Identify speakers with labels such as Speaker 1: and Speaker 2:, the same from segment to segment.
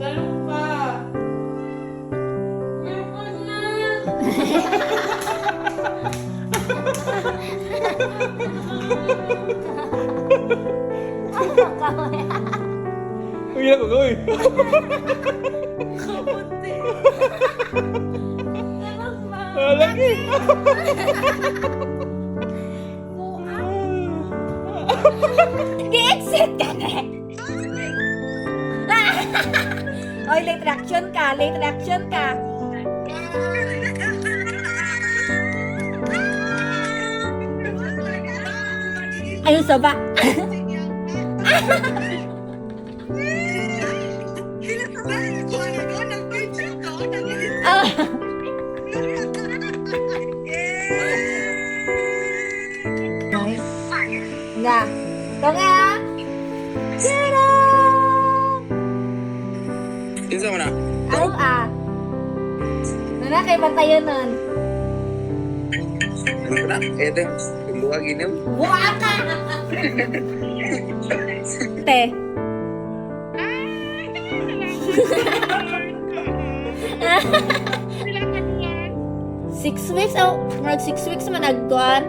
Speaker 1: Talong pa. Meron na.
Speaker 2: Uy, ako ko eh.
Speaker 1: Kapunti. Talong pa.
Speaker 2: Lagi.
Speaker 3: Gi-exit ka na. Oy, late reaction ka, late reaction ka. Ayun, soba. Ah. Nga. Tunggu ya.
Speaker 2: Kinsa mo na?
Speaker 3: Ang Nana kay bantayan nun.
Speaker 2: Ano na? Ito, luwag inom.
Speaker 3: Buka ka! Te. Six weeks? Oh, mag 6 weeks man nagtuan.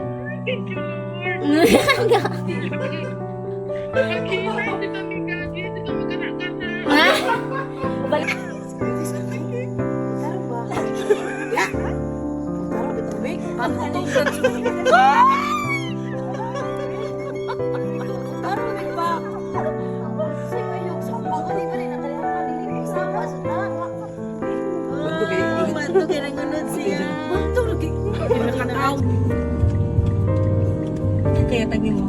Speaker 3: Balik.
Speaker 1: Bantu kaya ngunod siya. Bantu lagi. Pinakataw. Kaya tagi mo.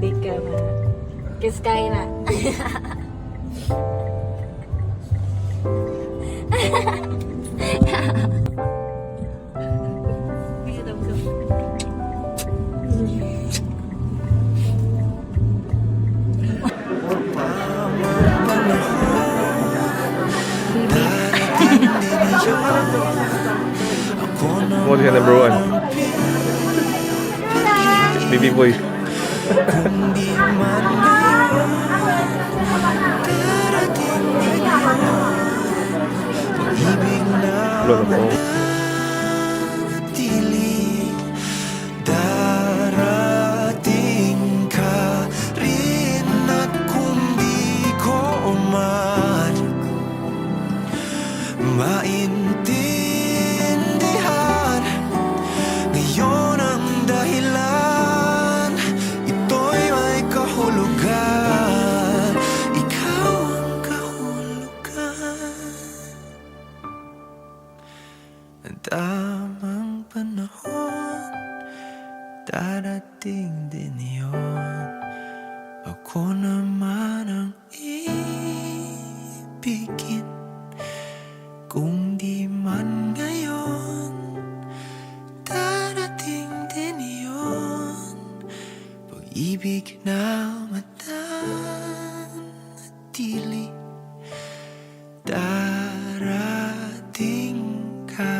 Speaker 3: Bika na. Kiss kayo na.
Speaker 2: Mo siya number 1. Baby boy. Belum po.
Speaker 4: Darating ka rin at kung di ko man maintindihan ngayon ang dahilan, ito'y may kahulugan, ikaw ang kahulugan. Ang tamang panahon, darating din yun. Ako naman ang ibigin, kung di man ngayon, darating din yun. Pag-ibig na matanatili, darating ka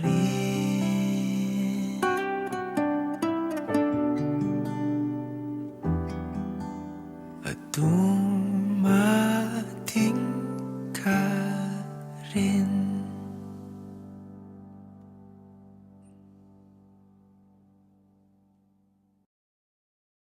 Speaker 4: rin. At